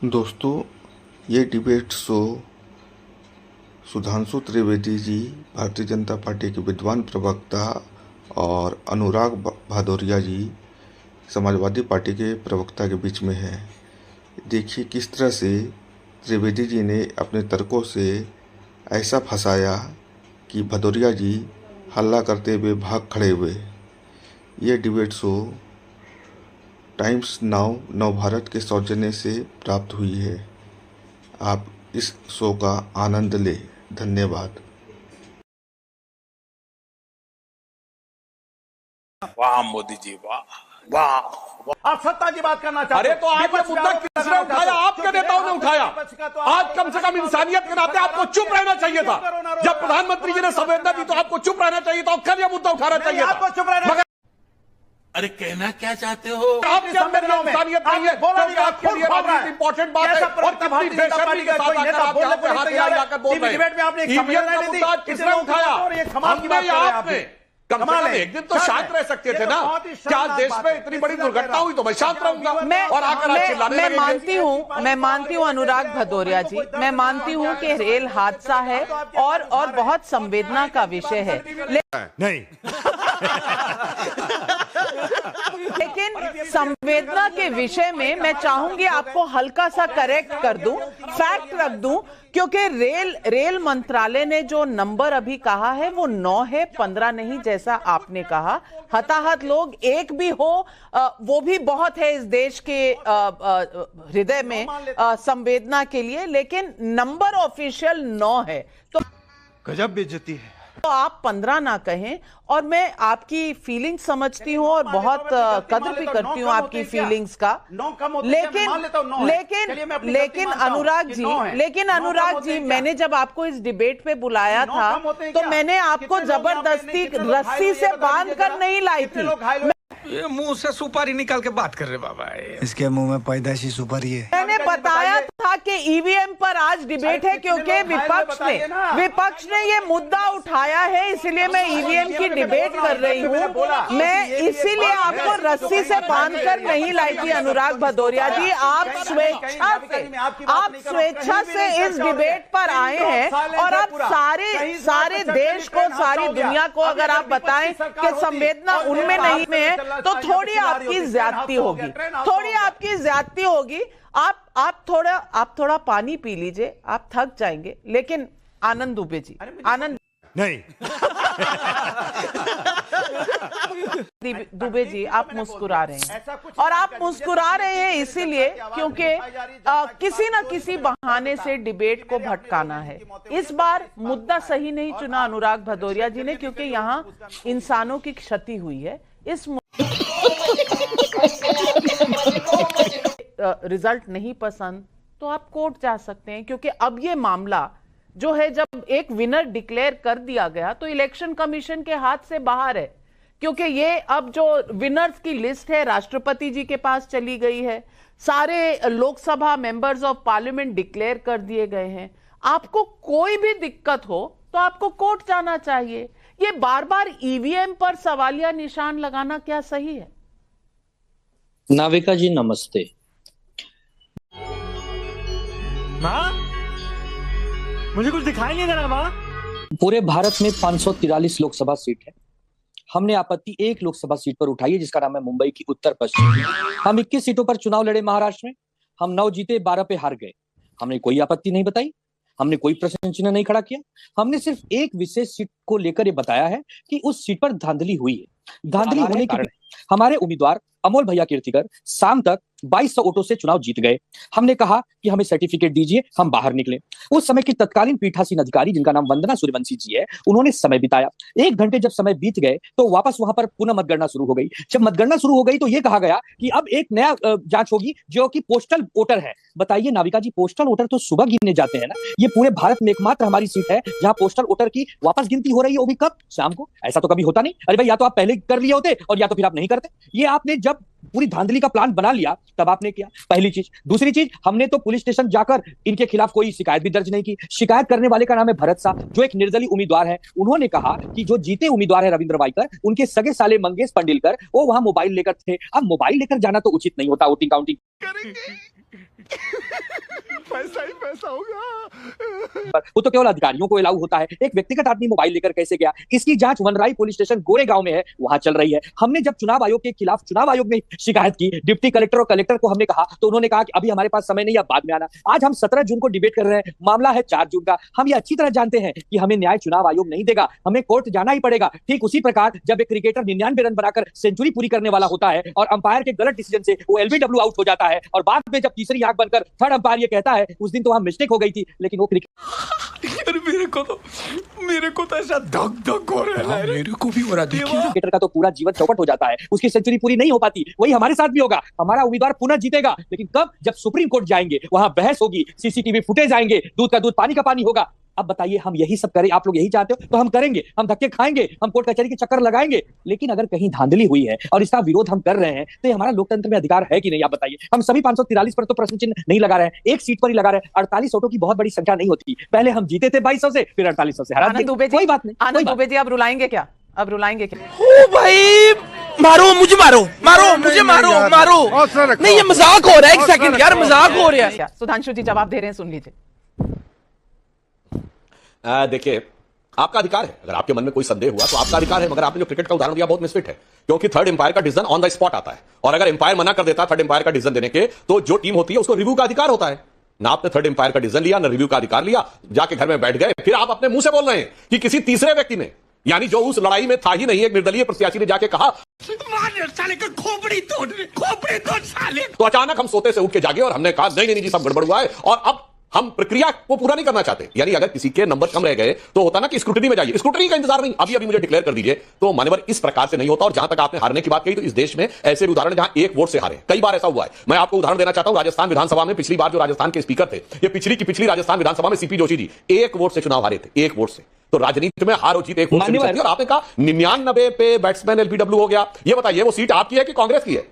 दोस्तों, ये debate show Sudhanshu Trivedi ji, Bharatiya Janata party के विद्वान प्रवक्ता, और अनुराग भदौरिया जी, समाजवादी पार्टी के प्रवक्ता के बीच में है। देखिए किस तरह से त्रिवेदी जी ने अपने तर्कों से ऐसा फंसाया कि भदौरिया जी हल्ला करते हुए भाग खड़े हुए। ये debate show times now Navbharat के सौजन्य से प्राप्त हुई है। आप इस शो का आनंद लें। धन्यवाद। वाह मोदी जी, वाह वाह। आप सत्ता की बात करना चाहते अरे तो आज ये मुद्दा किसने उठाया? आपके नेताओं ने उठाया। आज कम से कम इंसानियत के नाते आपको चुप रहना चाहिए था। जब प्रधानमंत्री जी ने संवेदना दी तो आपको चुप रहना चाहिए था और कल ये मुद्दा उठाना चाहिए था। आपको चुप रहना। अरे कहना क्या चाहते हो? आपके अंदर इंसानियत नहीं है, क्योंकि आपके लिए राजनीति इंपॉर्टेंट बात है और कितनी बेशर्मी के साथ आकर आप यहाँ पे हाथ हिलाकर बोल रहे हैं। डिबेट में आपने एक सम्मेलन नहीं दी, किसने उठाया? और ये कमाल की बात कर रहे हैं आपने। कम से कम एक दिन तो शांत रह सकते थे ना। क्या देश में इतनी बड़ी दुर्घटना हुई तो मैं शांत रहूंगा और आकर आज चिल्लाने लगेंगे। मैं मानती हूँ अनुराग भदौरिया जी, मैं मानती हूँ कि रेल हादसा है और बहुत संवेदना का विषय है। नहीं लेकिन संवेदना के विषय में मैं चाहूंगी आपको हल्का सा करेक्ट कर दूं, फैक्ट रख दूं, क्योंकि रेल मंत्रालय ने जो नंबर अभी कहा है वो 9 है, 15 नहीं जैसा आपने कहा। हताहत लोग एक भी हो वो भी बहुत है इस देश के हृदय में संवेदना के लिए, लेकिन नंबर ऑफिशियल 9 है। तो गजब बेइज्जती है। तो आप 15 ना कहें, और मैं आपकी फीलिंग्स समझती हूँ और बहुत कदर भी करती हूँ आपकी फीलिंग्स का। लेकिन अनुराग जी मैंने जब आपको इस डिबेट पे बुलाया था तो मैंने आपको जबरदस्ती रस्सी से बांध कर नहीं लाई थी। ये मुंह से सुपारी निकाल के बात कर रहे बाबा। इसके मुंह में पैदाइशी सुपारी है। मैंने बताया था कि ईवीएम पर आज डिबेट है क्योंकि विपक्ष ने ये मुद्दा उठाया है, इसलिए मैं ईवीएम की डिबेट कर रही हूँ। मैं इसीलिए आपको रस्सी से बांधकर नहीं लाई थी अनुराग भदौरिया जी। आप स्वेच्छा से इस डिबेट पर आए हैं और आप सारे देश को, सारी दुनिया को अगर आप बताएं कि संवेदना उनमें नहीं है तो थोड़ी आपकी ज्यादती होगी। आप थोड़ा पानी पी लीजिए, आप थक जाएंगे। लेकिन आनंद दुबे जी, आनंद नहीं दुबे जी, आप मुस्कुरा रहे हैं और आप मुस्कुरा रहे हैं इसीलिए क्योंकि किसी न किसी बहाने से डिबेट को भटकाना है। इस बार मुद्दा सही नहीं चुना अनुराग भदौरिया जी ने, क्योंकि यहाँ इंसानों की क्षति हुई है। इस रिजल्ट नहीं पसंद तो आप कोर्ट जा सकते हैं, क्योंकि अब ये मामला जो है, जब एक विनर डिक्लेयर कर दिया गया तो इलेक्शन कमीशन के हाथ से बाहर है, क्योंकि ये अब जो विनर्स की लिस्ट है राष्ट्रपति जी के पास चली गई है। सारे Lok Sabha members of parliament declare कर दिए गए हैं। आपको कोई भी दिक्कत हो तो आपको कोर्ट जाना चाहिए। ये बार बार ईवीएम पर सवालिया निशान लगाना क्या सही है? नाविका जी नमस्ते। माँ, मुझे कुछ दिखाई नहीं दे रहा माँ। पूरे भारत में 543 लोकसभा सीट है। हमने आपत्ति एक लोकसभा सीट पर उठाई है जिसका नाम है मुंबई की उत्तर पश्चिम। हम 21 सीटों पर चुनाव लड़े महाराष्ट्र में, हम 9 जीते 12 पे हार गए। हमने कोई आपत्ति नहीं बताई, हमने कोई प्रश्न चिन्ह नहीं खड़ा किया। हमने सिर्फ एक विशेष सीट को लेकर ये बताया है कि उस सीट पर धांधली हुई है। धांधली होने के कारण हमारे उम्मीदवार अमोल भैया कीर्तिकर शाम तक 2200 वोटों से चुनाव जीत गए। हमने कहा कि हमें सर्टिफिकेट दीजिए, हम बाहर निकले। उस समय की तत्कालीन पीठासीन अधिकारी जिनका नाम वंदना सूर्यवंशी जी है, उन्होंने समय बिताया। 1 घंटे जब समय बीत गए तो वापस वहां पर पुनः मतगणना शुरू हो गई। जब मतगणना शुरू हो गई तो यह कहा गया कि अब एक नया जांच होगी जो कि पोस्टल वोटर है। बताइए नाविका जी, पोस्टल वोटर तो सुबह गिने जाते हैं ना। ये पूरे भारत में एकमात्र हमारी सीट है जहां पोस्टल वोटर की वापस गिनती हो रही है, वो भी कब? शाम को। ऐसा तो कभी होता नहीं। अरे भाई, या तो आप पहले कर लिए होते और या तो फिर आप नहीं करते। ये आपने जब पूरी धांधली का प्लान बना लिया तब आपने किया, पहली चीज। दूसरी चीज, हमने तो पुलिस स्टेशन जाकर इनके खिलाफ कोई शिकायत भी दर्ज नहीं की। शिकायत करने वाले का नाम है भरत शाह, जो एक निर्दलीय उम्मीदवार है। उन्होंने कहा कि जो जीते उम्मीदवार है रविंद्र वाइकर, उनके सगे साले मंगेश पंडिलकर, वो वहां मोबाइल लेकर थे। अब मोबाइल लेकर जाना तो उचित नहीं होता वोटिंग काउंटिंग वो तो केवल अधिकारियों को अलाउ होता है, एक व्यक्तिगत आदमी मोबाइल लेकर कैसे गया, इसकी जांच वनराई पुलिस स्टेशन गोरेगांव में है, वहां चल रही है। हमने जब चुनाव आयोग के खिलाफ चुनाव आयोग में शिकायत की, डिप्टी कलेक्टर और कलेक्टर को हमने कहा तो उन्होंने कहा कि अभी हमारे पास समय नहीं, अब बाद में आना। आज हम 17 जून को डिबेट कर रहे हैं, मामला है 4 जून का। हम ये अच्छी तरह जानते हैं कि हमें न्याय चुनाव आयोग नहीं देगा, हमें कोर्ट जाना ही पड़ेगा। ठीक उसी प्रकार जब एक क्रिकेटर 99 रन बनाकर सेंचुरी पूरी करने वाला होता है और अंपायर के गलत डिसीजन से वो एलबीडब्ल्यू आउट हो जाता है और बाद में जब तीसरी आंख बनकर थर्ड अंपायर ये कहता है उस दिन तो वहां मिस्टेक हो गई थी, लेकिन वो यार मेरे को तो ऐसा धक धक हो रहा है, मेरे को भी हो रहा। देखिए क्रिकेटर का तो पूरा जीवन चौपट हो जाता है, उसकी सेंचुरी पूरी नहीं हो पाती। वही हमारे साथ भी होगा, हमारा उम्मीदवार पुनः जीतेगा, लेकिन कब? जब सुप्रीम कोर्ट जाएंगे, वहां बहस होगी, सीसीटीवी फुटेज आएंगे, दूध का दूध पानी का पानी होगा। अब बताइए हम यही सब करें? आप लोग यही चाहते हो तो हम करेंगे, हम धक्के खाएंगे, हम कोर्ट कचहरी के चक्कर लगाएंगे। लेकिन अगर कहीं धांधली हुई है और इसका विरोध हम कर रहे हैं तो ये हमारा लोकतंत्र में अधिकार है कि नहीं? आप बताइए। हम सभी 543 पर तो प्रश्न चिन्ह नहीं लगा रहे हैं, एक सीट पर ही लगा रहे हैं। 48 वोटों की बहुत बड़ी संख्या नहीं होती। पहले हम जीते थे 2200 से, फिर 4800 से हरा दिए। कोई बात नहीं, आनंद दुबे जी, आप रुलाएंगे क्या? अब रुलाएंगे क्या? ओ भाई मारो मुझे, मारो मुझे, मारो नहीं, ये मजाक हो रहा है। एक सेकंड यार, मजाक हो रहा है। सुधांशु जी जवाब दे रहे हैं, सुन लीजिए। देखिए, आपका अधिकार है, अगर आपके मन में कोई संदेह हुआ तो आपका अधिकार है, मगर आपने जो क्रिकेट का उदाहरण दिया बहुत मिसफिट है, क्योंकि थर्ड एम्पायर का डिसीजन ऑन द स्पॉट आता है, और अगर एम्पायर मना कर देता थर्ड एम्पायर का डिसीजन देने के, तो जो टीम होती है उसको रिव्यू का अधिकार होता है। ना आपने थर्ड एम्पायर का डिसीजन लिया, ना रिव्यू का अधिकार लिया, जाके घर में बैठ गए। फिर आप अपने मुंह से बोल रहे हैं कि किसी तीसरे व्यक्ति ने, यानी जो उस लड़ाई में था ही नहीं, एक निर्दलीय प्रत्याशी ने जाके कहा, साले का खोपड़ी तोड़ साले। तो अचानक हम सोते से उठ के जागे और हमने कहा नहीं जी, सब गड़बड़ हुआ है, और अब हम प्रक्रिया को पूरा नहीं करना चाहते। यानी अगर किसी के नंबर कम रह गए तो होता ना कि स्क्रूटनी में जाइए, स्क्रूटनी का इंतजार नहीं, अभी मुझे डिक्लेयर कर दीजिए। तो मान्यवर इस प्रकार से नहीं होता। और जहां तक आपने हारने की बात कही, तो इस देश में ऐसे भी उदाहरण जहां एक वोट से हारे, कई बार ऐसा हुआ है। मैं आपको उदाहरण देना चाहता हूं, राजस्थान विधानसभा में पिछली बार जो राजस्थान के स्पीकर थे, ये पिछली राजस्थान विधानसभा में सीपी जोशी जी 1 वोट से चुनाव हारे थे, 1 वोट से। तो राजनीति में हार और जीत 1 वोट से। और आपने कहा 99 पे बैट्समैन एलबीडब्ल्यू हो गया। ये बताइए वो सीट आपकी है कि कांग्रेस की है?